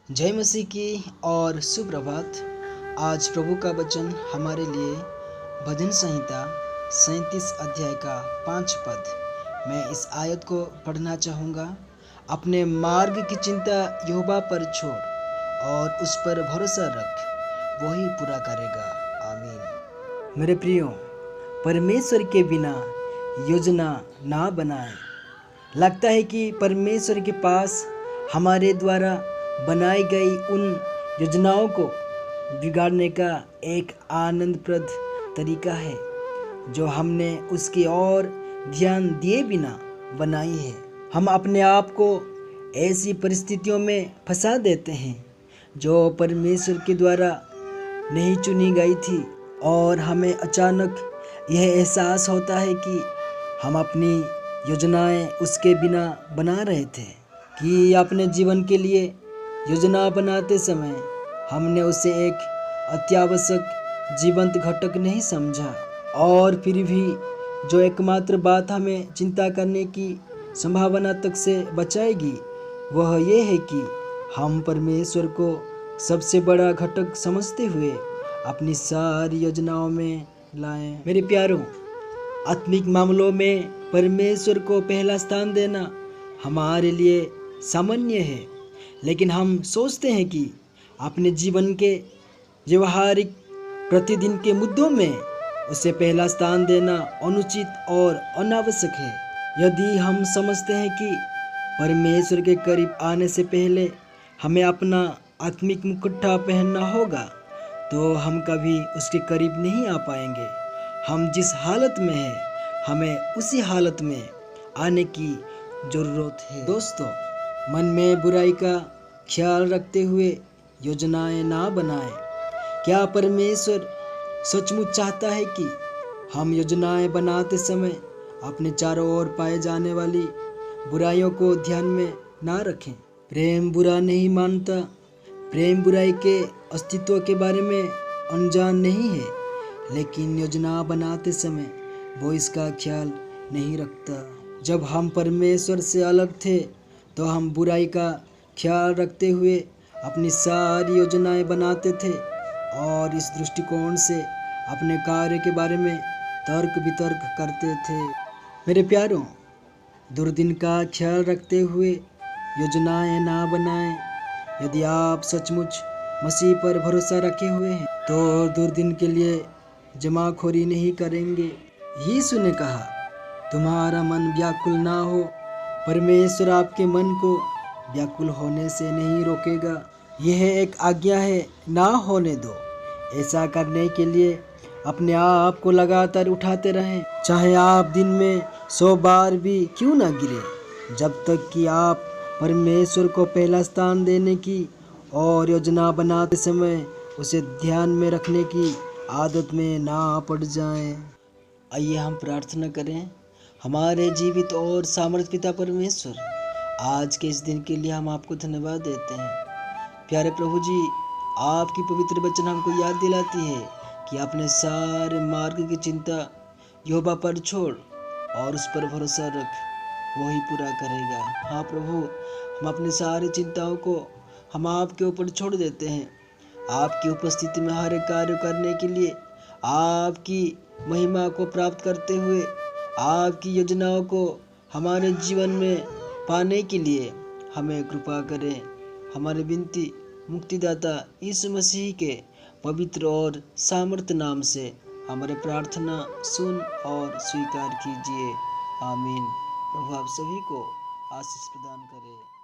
जय मसीह की और सुप्रभात। आज प्रभु का वचन हमारे लिए भजन संहिता 37 अध्याय का 5 पद। मैं इस आयत को पढ़ना चाहूँगा। अपने मार्ग की चिंता यहोवा पर छोड़ और उस पर भरोसा रख, वही पूरा करेगा। आमीन। मेरे प्रियो, परमेश्वर के बिना योजना ना बनाएं। लगता है कि परमेश्वर के पास हमारे द्वारा बनाई गई उन योजनाओं को बिगाड़ने का एक आनंदप्रद तरीका है जो हमने उसकी ओर ध्यान दिए बिना बनाई है। हम अपने आप को ऐसी परिस्थितियों में फंसा देते हैं जो परमेश्वर के द्वारा नहीं चुनी गई थी और हमें अचानक यह एहसास होता है कि हम अपनी योजनाएं उसके बिना बना रहे थे। कि अपने जीवन के लिए योजना बनाते समय हमने उसे एक अत्यावश्यक जीवंत घटक नहीं समझा, और फिर भी जो एकमात्र बात हमें चिंता करने की संभावना तक से बचाएगी वह ये है कि हम परमेश्वर को सबसे बड़ा घटक समझते हुए अपनी सारी योजनाओं में लाएं। मेरे प्यारों, आत्मिक मामलों में परमेश्वर को पहला स्थान देना हमारे लिए सामान्य है, लेकिन हम सोचते हैं कि अपने जीवन के व्यवहारिक प्रतिदिन के मुद्दों में उसे पहला स्थान देना अनुचित और अनावश्यक है। यदि हम समझते हैं कि परमेश्वर के करीब आने से पहले हमें अपना आत्मिक मुकुट्टा पहनना होगा, तो हम कभी उसके करीब नहीं आ पाएंगे। हम जिस हालत में हैं, हमें उसी हालत में आने की ज़रूरत है। दोस्तों, मन में बुराई का ख्याल रखते हुए योजनाएं ना बनाएं। क्या परमेश्वर सचमुच चाहता है कि हम योजनाएं बनाते समय अपने चारों ओर पाए जाने वाली बुराइयों को ध्यान में ना रखें? प्रेम बुरा नहीं मानता। प्रेम बुराई के अस्तित्व के बारे में अनजान नहीं है, लेकिन योजना बनाते समय वो इसका ख्याल नहीं रखता। जब हम परमेश्वर से अलग थे तो हम बुराई का ख्याल रखते हुए अपनी सारी योजनाएं बनाते थे और इस दृष्टिकोण से अपने कार्य के बारे में तर्क वितर्क करते थे। मेरे प्यारों, दुर्दिन का ख्याल रखते हुए योजनाएं ना बनाएं। यदि आप सचमुच मसीह पर भरोसा रखे हुए हैं तो दुर्दिन के लिए जमाखोरी नहीं करेंगे। यीशु ने कहा, तुम्हारा मन व्याकुल ना हो। परमेश्वर आपके मन को व्याकुल होने से नहीं रोकेगा। यह एक आज्ञा है, ना होने दो। ऐसा करने के लिए अपने आप को लगातार उठाते रहें, चाहे आप दिन में 100 बार भी क्यों ना गिरे, जब तक कि आप परमेश्वर को पहला स्थान देने की और योजना बनाते समय उसे ध्यान में रखने की आदत में ना पड़ जाएं। आइए हम प्रार्थना करें। हमारे जीवित और सामर्थ पिता परमेश्वर, आज के इस दिन के लिए हम आपको धन्यवाद देते हैं। प्यारे प्रभु जी, आपकी पवित्र वचन हमको याद दिलाती है कि अपने सारे मार्ग की चिंता यहोवा पर छोड़ और उस पर भरोसा रख, वही पूरा करेगा। हाँ प्रभु, हम अपनी सारी चिंताओं को हम आपके ऊपर छोड़ देते हैं। आपकी उपस्थिति में हर एक कार्य करने के लिए, आपकी महिमा को प्राप्त करते हुए, आपकी योजनाओं को हमारे जीवन में पाने के लिए हमें कृपा करें। हमारी विनती मुक्तिदाता यीशु मसीह के पवित्र और सामर्थ नाम से हमारे प्रार्थना सुन और स्वीकार कीजिए। आमीन। प्रभु आप सभी को आशीष प्रदान करे।